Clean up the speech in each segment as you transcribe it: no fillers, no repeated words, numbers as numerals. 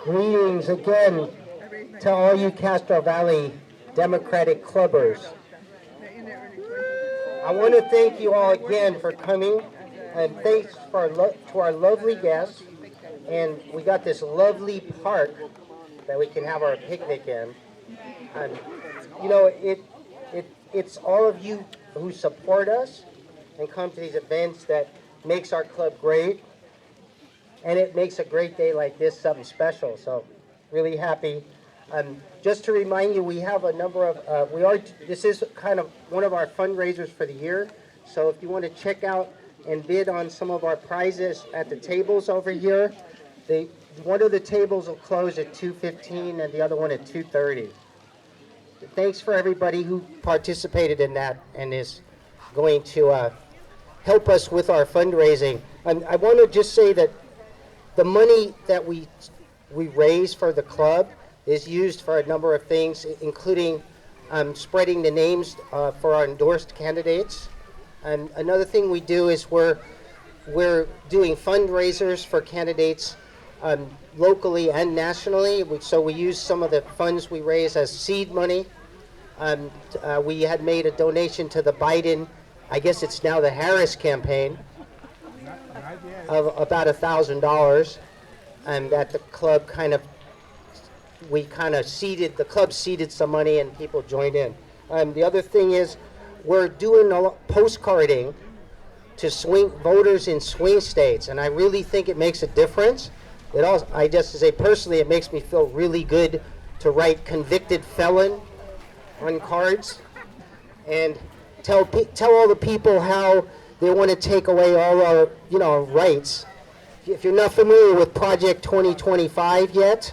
Greetings again to all you Castro Valley Democratic clubbers. I want to thank you all again for coming, and thanks to our lovely guests. And we got this lovely park that we can have our picnic in. And you know, it's all of you who support us and come to these events that makes our club great. And it makes a great day like this something special. So really happy. Just to remind you, we have a number of, this is kind of one of our fundraisers for the year. So if you want to check out and bid on some of our prizes at the tables over here, one of the tables will close at 2:15 and the other one at 2:30. Thanks for everybody who participated in that and is going to help us with our fundraising. I want to just say that the money that we raise for the club is used for a number of things, including spreading the names for our endorsed candidates. And another thing we do is we're doing fundraisers for candidates locally and nationally. So we use some of the funds we raise as seed money. We had made a donation to the Biden, I guess it's now the Harris campaign, of about $1,000, and that the club the club seeded some money and people joined in. The other thing is we're doing a postcarding to swing voters in swing states, and I really think it makes a difference. I just say personally, it makes me feel really good to write convicted felon on cards and tell all the people how they want to take away all our rights. If you're not familiar with Project 2025 yet,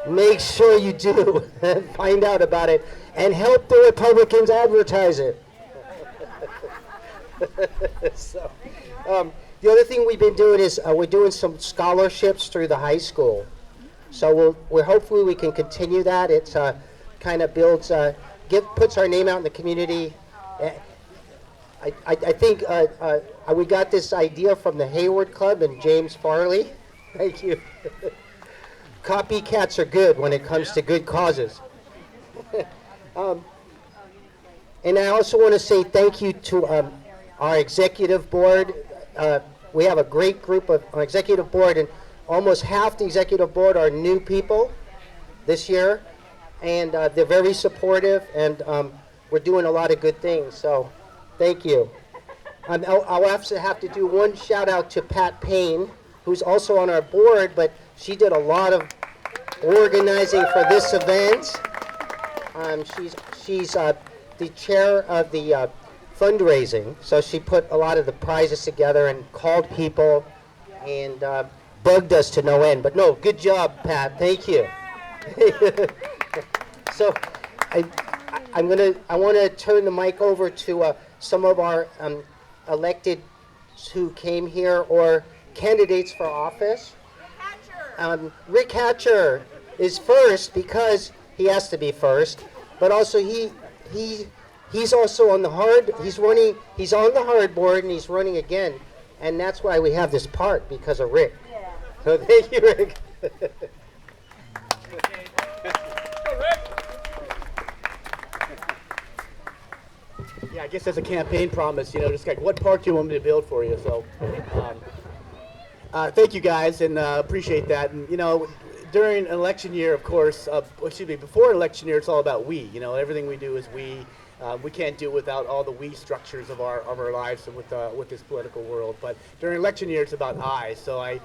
make sure you do and find out about it and help the Republicans advertise it. So, the other thing we've been doing is we're doing some scholarships through the high school. So we're hopefully we can continue that. It kind of builds, puts our name out in the community. I think we got this idea from the Hayward Club and James Farley. Thank you. Copycats are good when it comes to good causes. And I also want to say thank you to our executive board. We have a great group of our executive board, and almost half the executive board are new people this year, and they're very supportive, and we're doing a lot of good things. So thank you. I'll also have to do one shout out to Pat Payne, who's also on our board, but she did a lot of organizing for this event. She's the chair of the fundraising, so she put a lot of the prizes together and called people and bugged us to no end. But no, good job, Pat. Thank you. So I want to turn the mic over to some of our elected who came here or candidates for office. Rick Hatcher is first because he has to be first, but also he's also on the hard. He's on the hard board and he's running again, and that's why we have this park, because of Rick. Yeah. So thank you, Rick. Yeah, I guess as a campaign promise, just like, what park do you want me to build for you? So, thank you guys, and appreciate that. And during an election year, of course, before an election year, it's all about we. Everything we do is we. We can't do it without all the we structures of our lives and with this political world. But during election year, it's about I. So I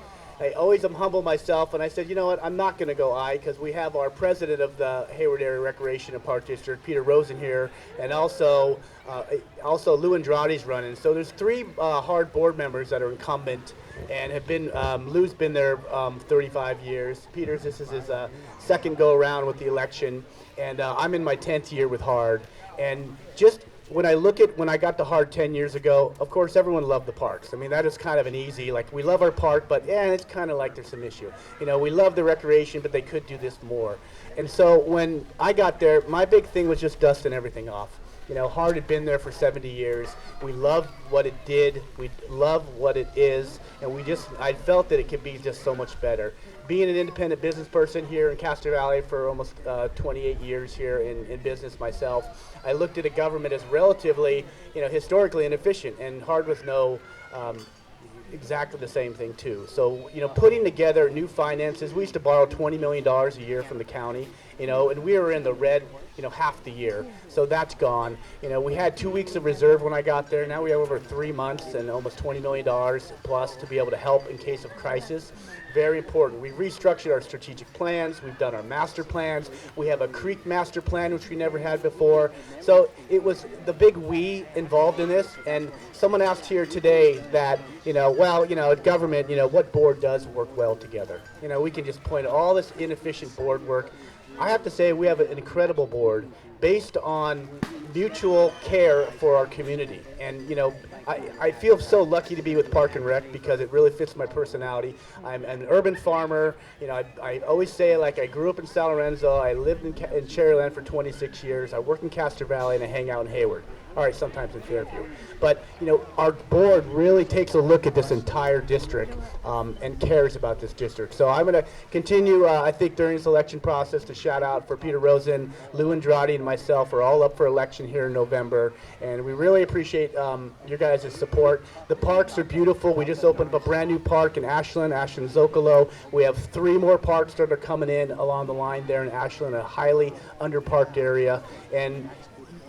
always am humble myself, and I said, you know what, I'm not going to go I, because we have our president of the Hayward Area Recreation and Park District, Peter Rosen, here, and also Lou Andrade's running. So there's three hard board members that are incumbent and have been, Lou's been there 35 years. Peter's, this is his second go around with the election, and I'm in my 10th year with hard. And just when I got to hard 10 years ago, of course, everyone loved the parks. I mean, that is kind of an easy, like, we love our park, but it's kind of like there's some issue. We love the recreation, but they could do this more. And so when I got there, my big thing was just dusting everything off. You know, Hard had been there for 70 years. We loved what it did. We love what it is. And I felt that it could be just so much better. Being an independent business person here in Castro Valley for almost 28 years here in business myself, I looked at a government as relatively, historically inefficient, and Hard was exactly the same thing too. So, putting together new finances, we used to borrow $20 million a year from the county, and we were in the red, half the year. So that's gone. We had 2 weeks of reserve when I got there. Now we have over 3 months and almost $20 million plus to be able to help in case of crisis. Very important. We restructured our strategic plans. We've done our master plans. We have a creek master plan, which we never had before. So it was the big we involved in this. And someone asked here today that, government, what board does work well together? We can just point to all this inefficient board work. I have to say we have an incredible board based on mutual care for our community. And, I feel so lucky to be with Park and Rec because it really fits my personality. I'm an urban farmer. I always say, I grew up in San Lorenzo. I lived in Cherryland for 26 years. I work in Castro Valley, and I hang out in Hayward. All right, sometimes in Fairview. But, our board really takes a look at this entire district and cares about this district. So I'm going to continue, I think, during this election process to shout out for Peter Rosen, Lou Andrade, and myself are all up for election here in November. And we really appreciate your guys' support. The parks are beautiful. We just opened up a brand new park in Ashland Zocalo. We have 3 more parks that are coming in along the line there in Ashland, a highly underparked area. And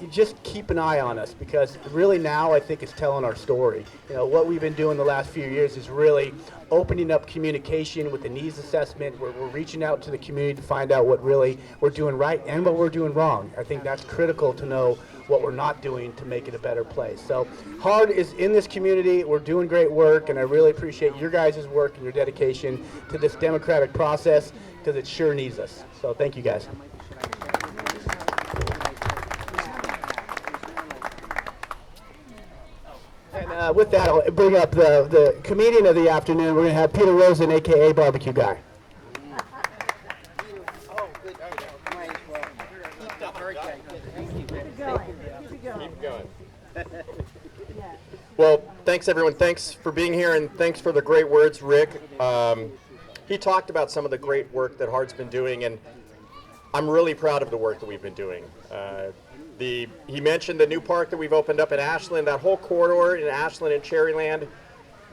you just keep an eye on us because really now I think it's telling our story. What we've been doing the last few years is really opening up communication with the needs assessment. We're reaching out to the community to find out what really we're doing right and what we're doing wrong. I think that's critical to know what we're not doing to make it a better place. So Hard is in this community. We're doing great work, and I really appreciate your guys' work and your dedication to this democratic process because it sure needs us. So thank you guys. And with that, I'll bring up the comedian of the afternoon. We're going to have Peter Rosen, a.k.a. Barbecue Guy. Keep going. Well, thanks everyone. Thanks for being here, and thanks for the great words, Rick. He talked about some of the great work that Hard's been doing, and I'm really proud of the work that we've been doing. He mentioned the new park that we've opened up in Ashland. That whole corridor in Ashland and Cherryland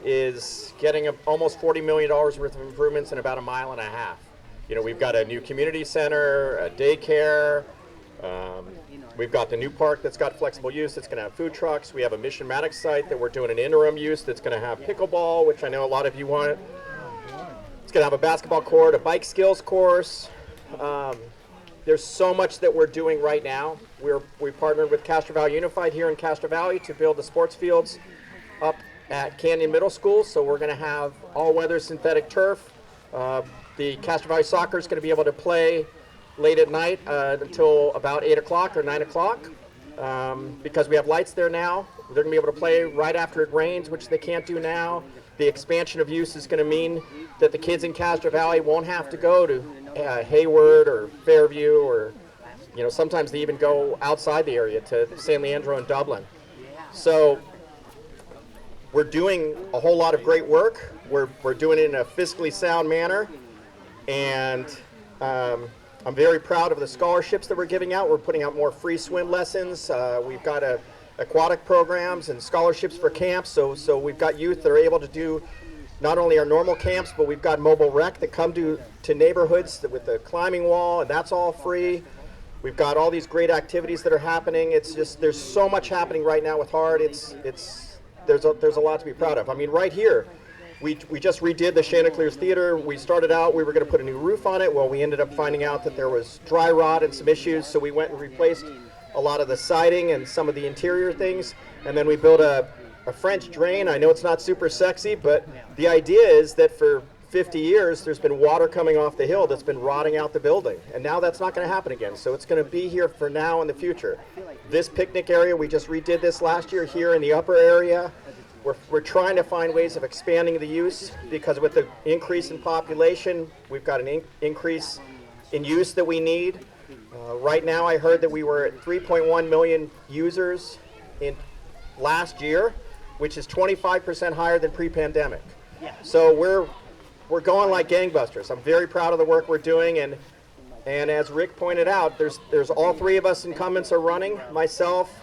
is getting almost $40 million worth of improvements in about a mile and a half. We've got a new community center, a daycare. We've got the new park that's got flexible use that's going to have food trucks. We have a Mission Maddox site that we're doing an interim use that's going to have pickleball, which I know a lot of you want. It's going to have a basketball court, a bike skills course. There's so much that we're doing right now. We partnered with Castro Valley Unified here in Castro Valley to build the sports fields up at Canyon Middle School. So we're going to have all-weather synthetic turf. The Castro Valley Soccer is going to be able to play late at night until about 8 o'clock or 9 o'clock because we have lights there now. They're going to be able to play right after it rains, which they can't do now. The expansion of use is going to mean that the kids in Castro Valley won't have to go to Hayward or Fairview or, sometimes they even go outside the area to San Leandro and Dublin. So we're doing a whole lot of great work. We're doing it in a fiscally sound manner, and I'm very proud of the scholarships that we're giving out. We're putting out more free swim lessons. We've got aquatic programs and scholarships for camps. So we've got youth that are able to do not only our normal camps, but we've got mobile rec that come to neighborhoods with the climbing wall, and that's all free. We've got all these great activities that are happening. It's just, there's so much happening right now with Hard. There's a lot to be proud of. I mean, right here, we just redid the Chanticleers Theater. We started out, we were going to put a new roof on it. Well, we ended up finding out that there was dry rot and some issues, so we went and replaced a lot of the siding and some of the interior things, and then we built a French drain. I know it's not super sexy, but the idea is that for 50 years there's been water coming off the hill that's been rotting out the building, and now that's not going to happen again. So it's going to be here for now and the future. This picnic area, we just redid this last year here in the upper area. We're trying to find ways of expanding the use, because with the increase in population, we've got an increase in use that we need. Right now, I heard that we were at 3.1 million users in last year, which is 25% higher than pre-pandemic. So we're going like gangbusters. I'm very proud of the work we're doing, and as Rick pointed out, there's all three of us incumbents are running, myself,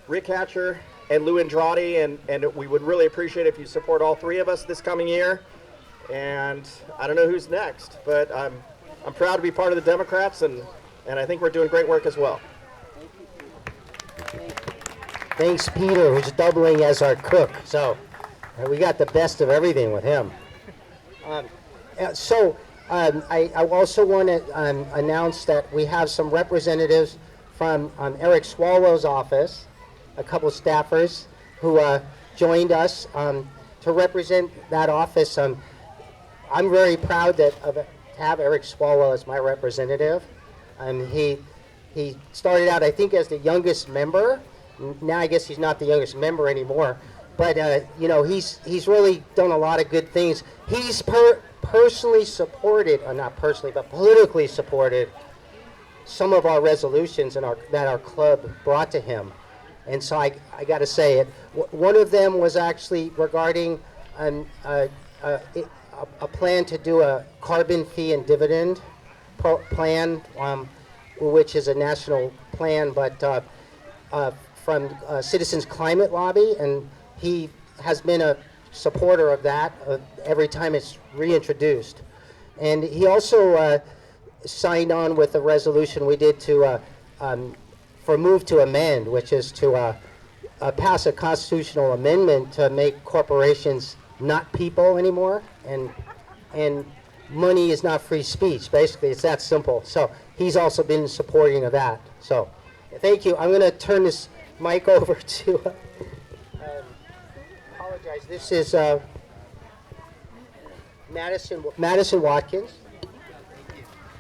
Rick Hatcher, and Lou Andrade, and we would really appreciate if you support all three of us this coming year. And I don't know who's next, but I'm proud to be part of the Democrats, and I think we're doing great work as well. Thanks, Peter, who's doubling as our cook. So we got the best of everything with him. I also want to announce that we have some representatives from Eric Swallow's office, a couple staffers who joined us to represent that office. I'm very proud to have Eric Swallow as my representative. He started out, I think, as the youngest member. Now I guess he's not the youngest member anymore. But he's really done a lot of good things. He's personally supported, or not personally, but politically supported some of our resolutions that our club brought to him. And so I got to say it. One of them was actually regarding a plan to do a carbon fee and dividend plan, which is a national plan, but from Citizens Climate Lobby, and he has been a supporter of that every time it's reintroduced. And he also signed on with the resolution we did to for move to amend, which is to pass a constitutional amendment to make corporations not people anymore, and money is not free speech. Basically, it's that simple. So he's also been supporting of that. So thank you. I'm going to turn this mic over to. Apologize. This is Madison Watkins.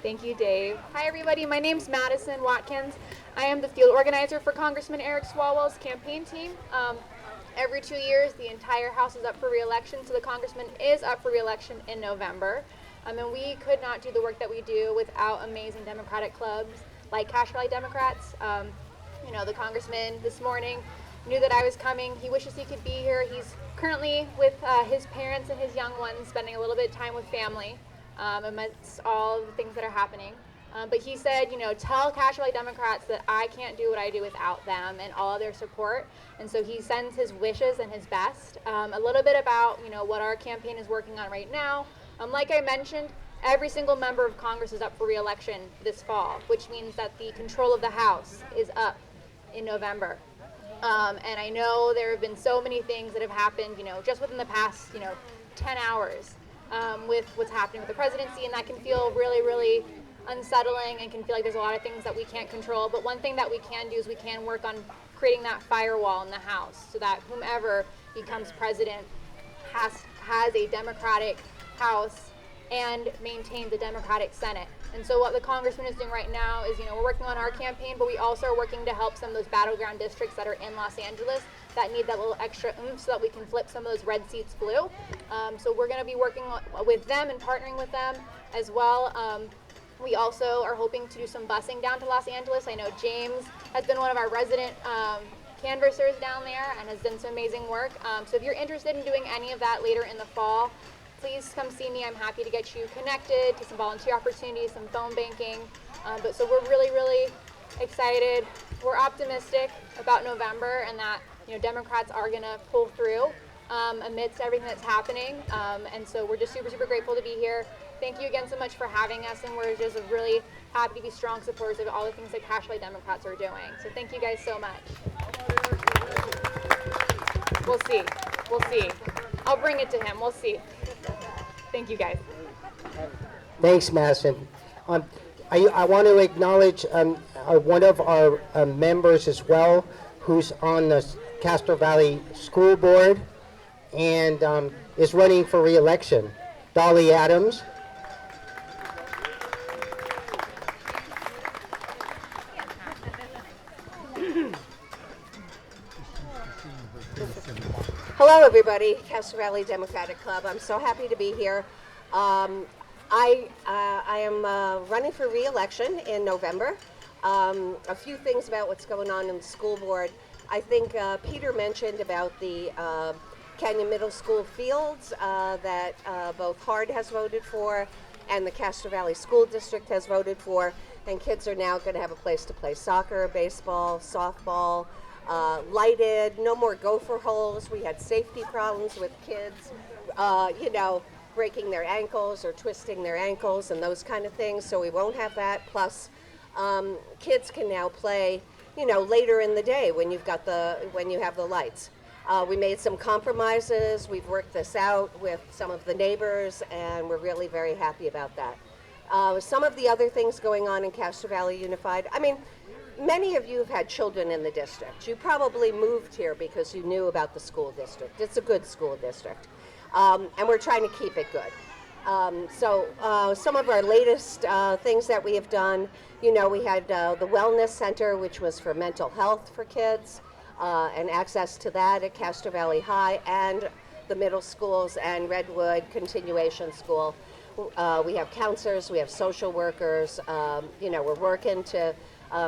Thank you, Dave. Hi, everybody. My name's Madison Watkins. I am the field organizer for Congressman Eric Swalwell's campaign team. Every 2 years, the entire House is up for re-election, so the Congressman is up for re-election in November. And we could not do the work that we do without amazing Democratic clubs like Castro Valley Democrats. The Congressman this morning knew that I was coming. He wishes he could be here. He's currently with his parents and his young ones, spending a little bit of time with family amidst all the things that are happening. But he said, tell Castro Valley Democrats that I can't do what I do without them and all of their support. And so he sends his wishes and his best. A little bit about, what our campaign is working on right now. Like I mentioned, every single member of Congress is up for re-election this fall, which means that the control of the House is up in November. And I know there have been so many things that have happened, just within the past, 10 hours with what's happening with the presidency, and that can feel really, really unsettling and can feel like there's a lot of things that we can't control. But one thing that we can do is we can work on creating that firewall in the House so that whomever becomes president has a Democratic House and maintains a Democratic Senate. And so what the Congressman is doing right now is, we're working on our campaign, but we also are working to help some of those battleground districts that are in Los Angeles that need that little extra oomph so that we can flip some of those red seats blue. So we're going to be working with them and partnering with them as well. We also are hoping to do some busing down to Los Angeles. I know James has been one of our resident canvassers down there and has done some amazing work. So if you're interested in doing any of that later in the fall, please come see me. I'm happy to get you connected to some volunteer opportunities, some phone banking. So we're really, really excited. We're optimistic about November and that Democrats are going to pull through amidst everything that's happening. And so we're just super, super grateful to be here. Thank you again so much for having us, and we're just really happy to be strong supporters of all the things that Castro Valley Democrats are doing. So thank you guys so much. We'll see. We'll see. I'll bring it to him. We'll see. Thank you, guys. Thanks, Madison. I want to acknowledge one of our members as well, who's on the Castro Valley School Board and is running for re-election, Dolly Adams. Hello, everybody. Castro Valley Democratic Club. I'm so happy to be here. I am running for re-election in November, A few things about what's going on in the school board. I think Peter mentioned about the Canyon Middle School fields that both HARD has voted for and the Castro Valley School District has voted for. And kids are now going to have a place to play soccer, baseball, softball, lighted, no more gopher holes. We had safety problems with kids, breaking their ankles or twisting their ankles and those kind of things. So we won't have that. Plus, kids can now play, later in the day when you have the lights. We made some compromises. We've worked this out with some of the neighbors, and we're really very happy about that. Some of the other things going on in Castro Valley Unified, many of you have had children in the district. You probably moved here because you knew about the school district. It's a good school district, and we're trying to keep it good. So some of our latest things that we have done, we had the Wellness Center, which was for mental health for kids, and access to that at Castro Valley High and the middle schools and Redwood Continuation School. We have counselors, we have social workers, we're working to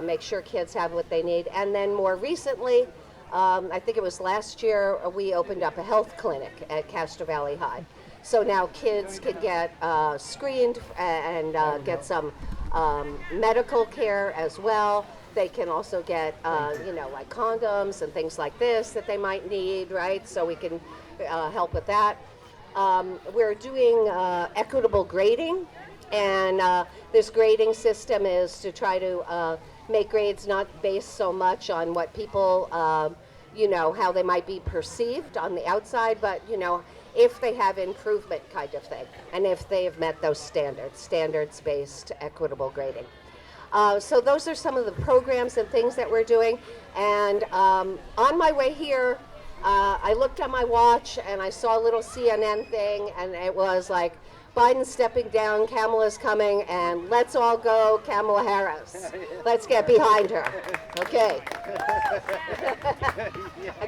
make sure kids have what they need. And then more recently, I think it was last year, we opened up a health clinic at Castro Valley High. So now kids can get screened and get some medical care as well. They can also get, like condoms and things like this that they might need, right? So we can help with that. We're doing equitable grading, and this grading system is to try to make grades not based so much on what people, how they might be perceived on the outside, but, if they have improvement kind of thing, and if they have met those standards-based equitable grading. So those are some of the programs and things that we're doing. And on my way here, I looked at my watch and I saw a little CNN thing, and it was like, Biden stepping down, Kamala's coming, and let's all go Kamala Harris. Let's get behind her. Okay.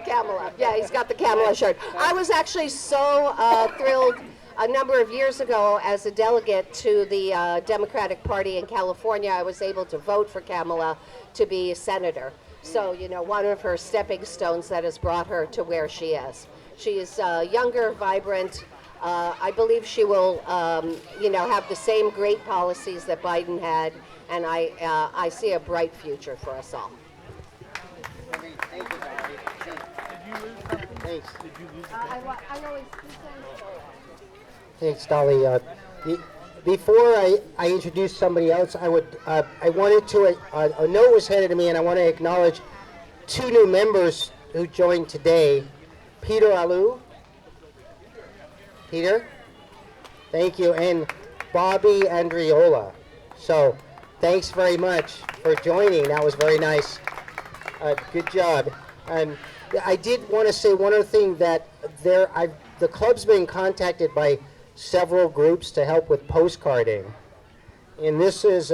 Kamala. Yeah, he's got the Kamala shirt. I was actually so thrilled a number of years ago as a delegate to the Democratic Party in California. I was able to vote for Kamala to be senator. So, one of her stepping stones that has brought her to where she is. She is younger, vibrant. I believe she will, have the same great policies that Biden had, and I see a bright future for us all. Thanks. I always Thanks, Dolly. Before I introduce somebody else, I wanted to, a note was handed to me, and I want to acknowledge two new members who joined today. Peter Alou. Peter, thank you, and Bobby Andriola. So, thanks very much for joining. That was very nice. Good job. I did want to say one other thing, that the club's been contacted by several groups to help with postcarding, and this is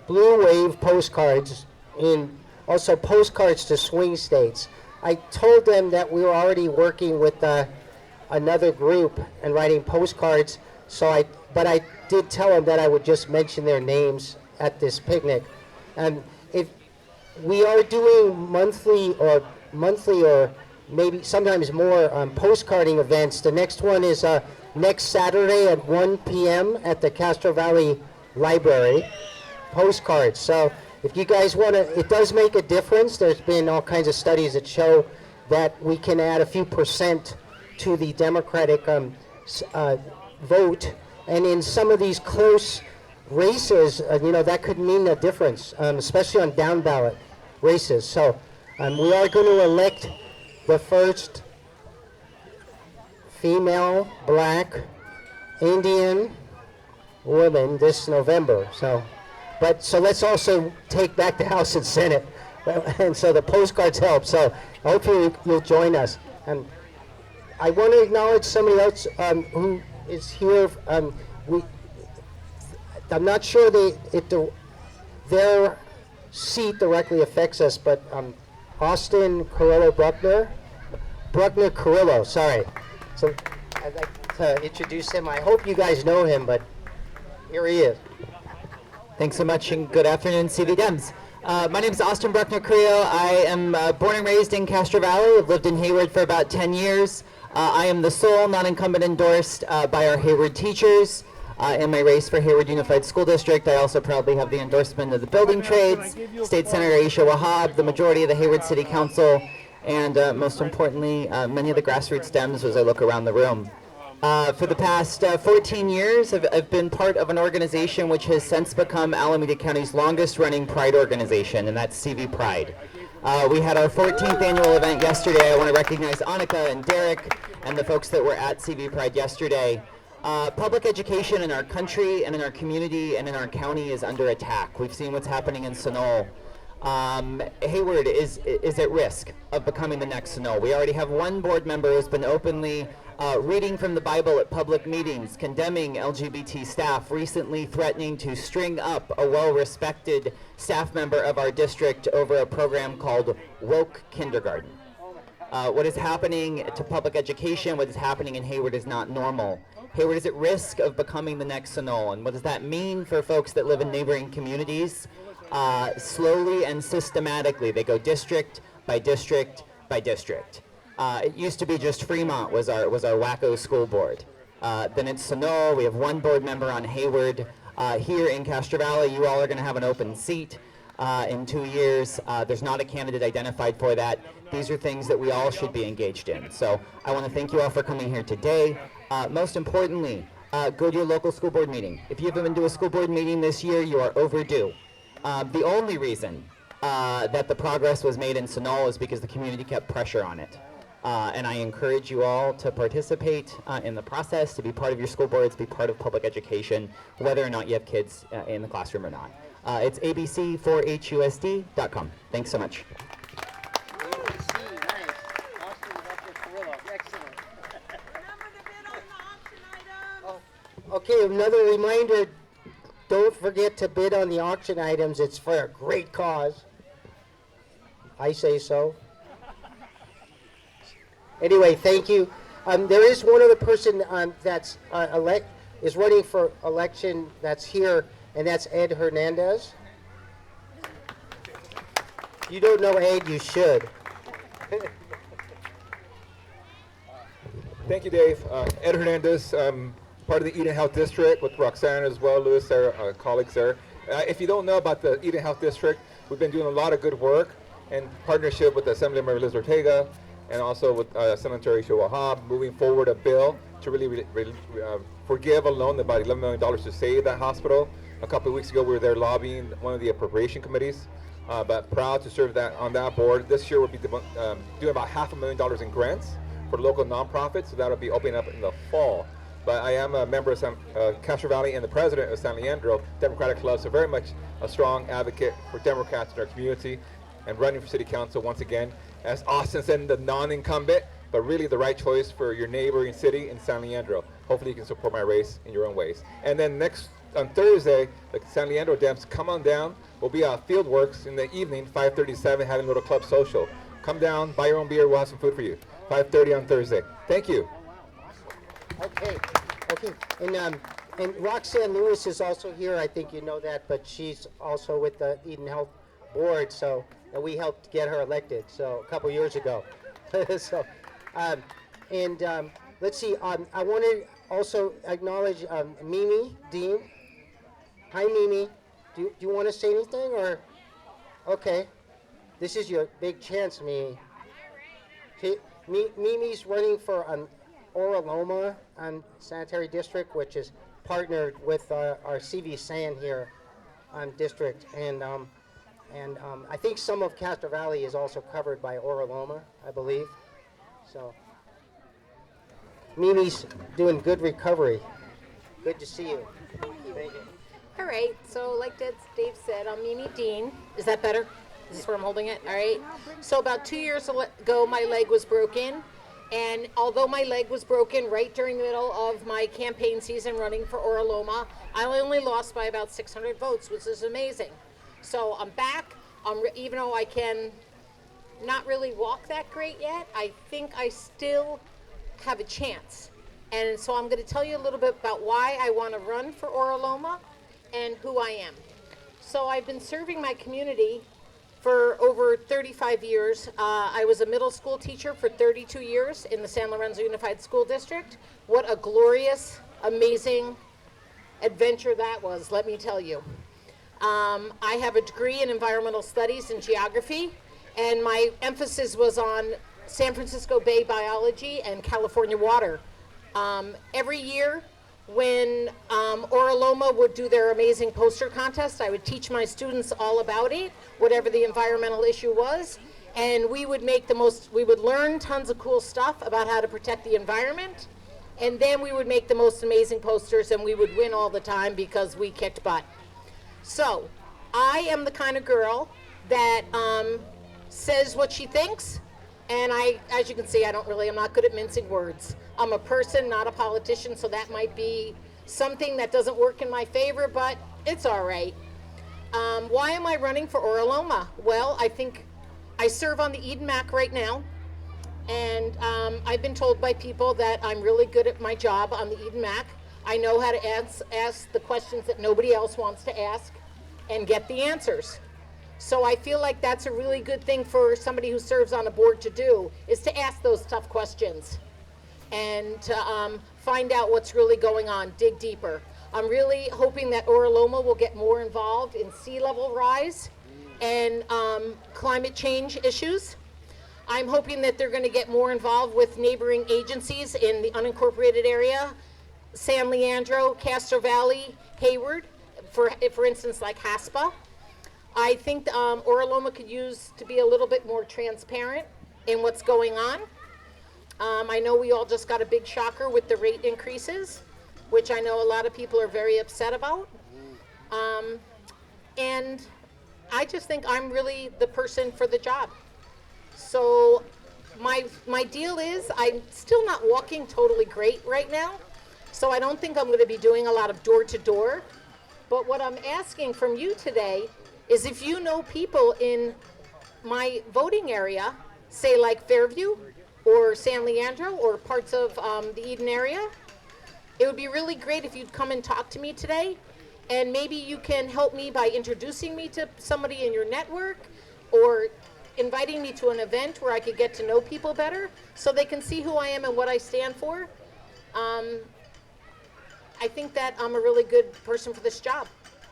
Blue Wave postcards, and also postcards to swing states. I told them that we were already working with another group and writing postcards, but I did tell them that I would just mention their names at this picnic. And if we are doing monthly or maybe sometimes more postcarding events. The next one is next Saturday at 1 p.m. at the Castro Valley Library. Postcards. So if you guys want to, it does make a difference. There's been all kinds of studies that show that we can add a few percent to the Democratic vote. And in some of these close races, that could mean a difference, especially on down ballot races. So we are going to elect the first female Black Indian woman this November. So let's also take back the House and Senate, and so the postcards help. So hopefully you'll join us. And I want to acknowledge somebody else who is here. I'm not sure their seat directly affects us, but Austin Bruckner Carrillo, sorry. So I'd like to introduce him. I hope you guys know him, but here he is. Thanks so much, and good afternoon, CV DEMS. My name is Austin Bruckner-Creo. I am born and raised in Castro Valley. I've lived in Hayward for about 10 years. I am the sole non-incumbent endorsed by our Hayward teachers. In my race for Hayward Unified School District, I also proudly have the endorsement of the building trades, State Senator Aisha Wahab, the majority of the Hayward City Council, and most importantly, many of the grassroots Dems as I look around the room. For the past 14 years, I've been part of an organization which has since become Alameda County's longest running Pride organization, and that's CV Pride. We had our 14th annual event yesterday. I want to recognize Annika and Derek and the folks that were at CV Pride yesterday. Public education in our country and in our community and in our county is under attack. We've seen what's happening in Sunol. Hayward is at risk of becoming the next Sunol. We already have one board member who's been openly reading from the Bible at public meetings, condemning LGBT staff, recently threatening to string up a well-respected staff member of our district over a program called Woke Kindergarten. What is happening to public education, what is happening in Hayward is not normal. Hayward is at risk of becoming the next Sunol. And what does that mean for folks that live in neighboring communities? Slowly and systematically, they go district by district by district. It used to be just Fremont was our wacko school board. Then it's Sunol. We have one board member on Hayward. Here in Castro Valley, you all are going to have an open seat in 2 years. There's not a candidate identified for that. These are things that we all should be engaged in. So I want to thank you all for coming here today. Most importantly, go to your local school board meeting. If you haven't been to a school board meeting this year, you are overdue. The only reason that the progress was made in Sunol is because the community kept pressure on it. And I encourage you all to participate in the process, to be part of your school boards, be part of public education, whether or not you have kids in the classroom or not. It's abc4husd.com. Thanks so much. Okay, another reminder, don't forget to bid on the auction items. It's for a great cause. I say so. Anyway, thank you. There is one other person that's is running for election that's here, and that's Ed Hernandez. You don't know Ed, you should. Thank you, Dave. Ed Hernandez, part of the Eden Health District with Roxanne as well, Louis, our colleagues there. If you don't know about the Eden Health District, we've been doing a lot of good work in partnership with Assemblymember Liz Ortega and also with Senator Aisha Wahab, moving forward a bill to really forgive a loan about $11 million to save that hospital. A couple of weeks ago, we were there lobbying one of the appropriation committees, but proud to serve on that board. This year, we'll be doing about $500,000 in grants for local nonprofits, so that'll be opening up in the fall. But I am a member of Castro Valley and the president of San Leandro Democratic Club, so very much a strong advocate for Democrats in our community and running for city council once again. As Austin said, the non-incumbent, but really the right choice for your neighboring city in San Leandro. Hopefully you can support my race in your own ways. And then on Thursday, the San Leandro Dems, come on down. We'll be at Fieldworks in the evening, 5:37, having a little club social. Come down, buy your own beer, we'll have some food for you. 5:30 on Thursday. Thank you. Okay. And Roxanne Lewis is also here. I think you know that, but she's also with the Eden Health Board, so and we helped get her elected a couple years ago. Let's see. I want to also acknowledge Mimi Dean. Hi, Mimi. Do you want to say anything or? Okay. This is your big chance, Mimi. Mimi's running for Oraloma Sanitary District, which is partnered with our CV San here district, and I think some of Castro Valley is also covered by Oraloma, I believe. So Mimi's doing good recovery. Good to see you. Thank you. All right, so like Dave said, I'm Mimi Dean. Is that better? Is this where I'm holding it? All right. So about 2 years ago, my leg was broken. And although my leg was broken right during the middle of my campaign season running for Oraloma, I only lost by about 600 votes, which is amazing. So I'm back. Even though I can not really walk that great yet, I think I still have a chance. And so I'm going to tell you a little bit about why I want to run for Oraloma and who I am. So I've been serving my community for over 35 years. I was a middle school teacher for 32 years in the San Lorenzo Unified School District. What a glorious, amazing adventure that was, let me tell you. I have a degree in environmental studies and geography, and my emphasis was on San Francisco Bay biology and California water. Every year, when Oraloma would do their amazing poster contest, I would teach my students all about it, whatever the environmental issue was, and we would learn tons of cool stuff about how to protect the environment, and then we would make the most amazing posters, and we would win all the time because we kicked butt. So, I am the kind of girl that says what she thinks, and as you can see, I'm not good at mincing words. I'm a person, not a politician, so that might be something that doesn't work in my favor, but it's all right. Why am I running for Oraloma? Well, I think I serve on the Eden MAC right now, and I've been told by people that I'm really good at my job on the Eden MAC. I know how to ask the questions that nobody else wants to ask and get the answers. So I feel like that's a really good thing for somebody who serves on a board to do, is to ask those tough questions and to find out what's really going on, dig deeper. I'm really hoping that Oraloma will get more involved in sea level rise and climate change issues. I'm hoping that they're going to get more involved with neighboring agencies in the unincorporated area, San Leandro, Castro Valley, Hayward, for instance, like HASPA. I think Oraloma could use to be a little bit more transparent in what's going on. I know we all just got a big shocker with the rate increases, which I know a lot of people are very upset about. And I just think I'm really the person for the job. So my deal is I'm still not walking totally great right now, so I don't think I'm going to be doing a lot of door-to-door. But what I'm asking from you today is if you know people in my voting area, say like Fairview or San Leandro or parts of the Eden area, it would be really great if you'd come and talk to me today, and maybe you can help me by introducing me to somebody in your network or inviting me to an event where I could get to know people better so they can see who I am and what I stand for. I think that I'm a really good person for this job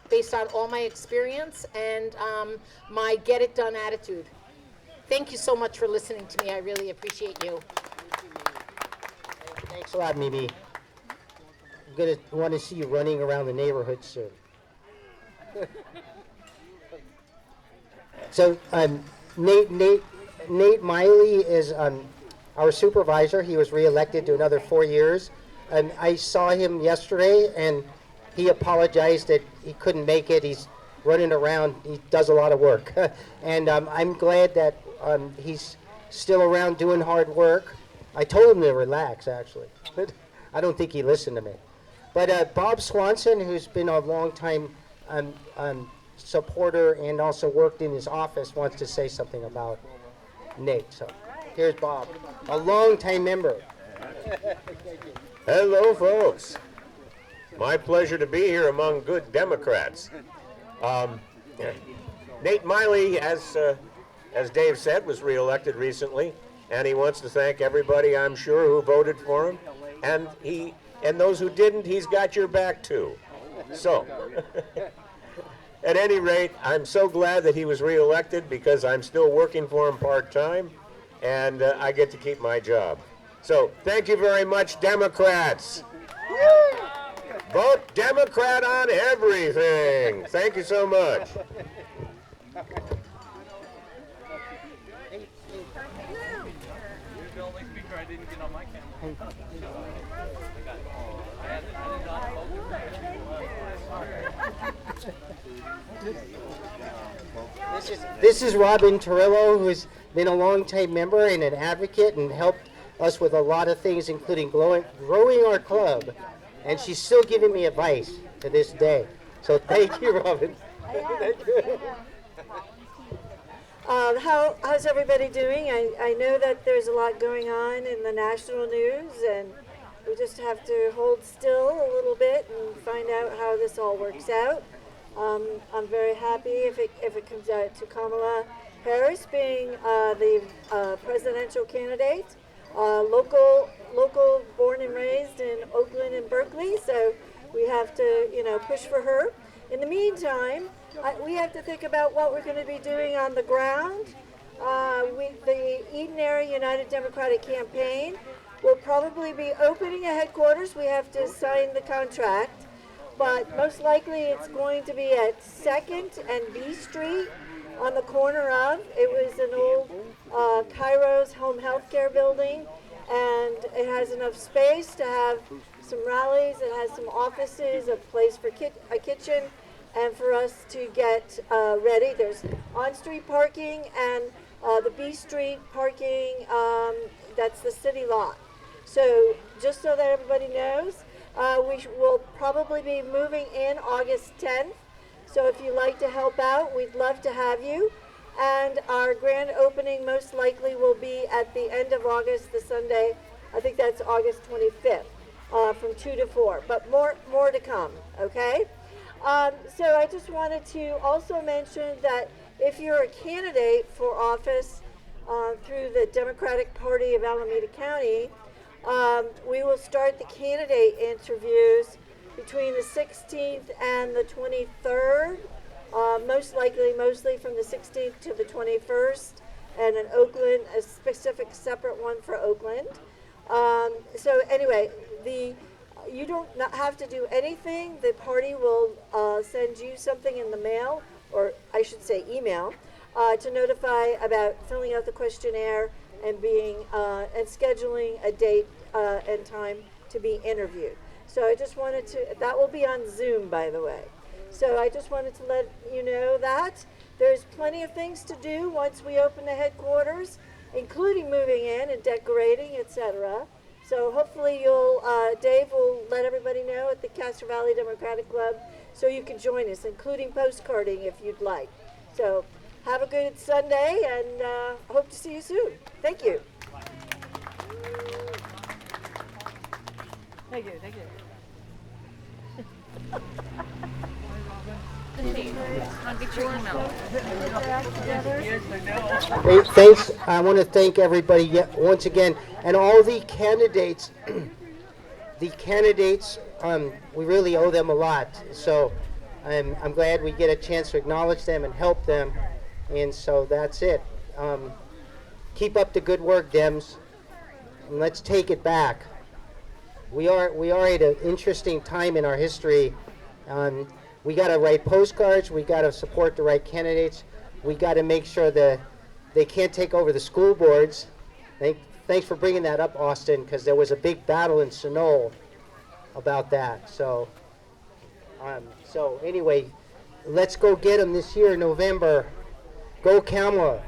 based on all my experience and my get it done attitude. Thank you so much for listening to me. I really appreciate you. Thanks a lot, Mimi. I'm going to want to see you running around the neighborhood soon. So Nate Miley is our supervisor. He was reelected to another 4 years. And I saw him yesterday, and he apologized that he couldn't make it. He's running around. He does a lot of work. And I'm glad that he's still around doing hard work. I told him to relax, actually. I don't think he listened to me. But Bob Swanson, who's been a long-time supporter and also worked in his office, wants to say something about Nate. So here's Bob, a long-time member. Hello, folks. My pleasure to be here among good Democrats. Nate Miley, as Dave said, was reelected recently, and he wants to thank everybody, I'm sure, who voted for him. And those who didn't, he's got your back too. So, at any rate, I'm so glad that he was reelected because I'm still working for him part-time, and I get to keep my job. So, thank you very much, Democrats. Vote Democrat on everything. Thank you so much. This is Robin Torillo, who's been a long-time member and an advocate and helped us with a lot of things, including growing our club. And she's still giving me advice to this day. So thank you, Robin. How's everybody doing? I know that there's a lot going on in the national news, and we just have to hold still a little bit and find out how this all works out. I'm very happy if it comes out to Kamala Harris being the presidential candidate. Local, born and raised in Oakland and Berkeley, so we have to, push for her. In the meantime, we have to think about what we're going to be doing on the ground. The Eden Area United Democratic Campaign will probably be opening a headquarters. We have to sign the contract, but most likely it's going to be at 2nd and B Street on the corner of. It was an old Kairos home health care building, and it has enough space to have some rallies. It has some offices, a place for a kitchen, and for us to get ready. There's on-street parking and the B Street parking, that's the city lot. So just so that everybody knows, we will probably be moving in August 10th. So if you'd like to help out, we'd love to have you. And our grand opening most likely will be at the end of August, the Sunday. I think that's August 25th, from 2 to 4. But more to come, okay? So I just wanted to also mention that if you're a candidate for office through the Democratic Party of Alameda County, we will start the candidate interviews between the 16th and the 23rd, mostly from the 16th to the 21st, and in Oakland, a specific separate one for Oakland. So anyway, you don't not have to do anything. The party will send you something in the mail, or I should say email, to notify about filling out the questionnaire and and scheduling a date and time to be interviewed. So I just wanted that will be on Zoom, by the way. So I just wanted to let you know that. There's plenty of things to do once we open the headquarters, including moving in and decorating, etc. So hopefully Dave will let everybody know at the Castro Valley Democratic Club so you can join us, including postcarding if you'd like. So have a good Sunday, and hope to see you soon. Thank you. Thank you. Hey, thanks. I want to thank everybody once again, and all the candidates. We really owe them a lot. So I'm glad we get a chance to acknowledge them and help them. And so that's it. Keep up the good work, DEMS, and let's take it back. We are at an interesting time in our history. We got to write postcards. We got to support the right candidates. We got to make sure that they can't take over the school boards. Thanks for bringing that up, Austin, because there was a big battle in Sunol about that. So anyway, let's go get them this year in November. Go Kamala.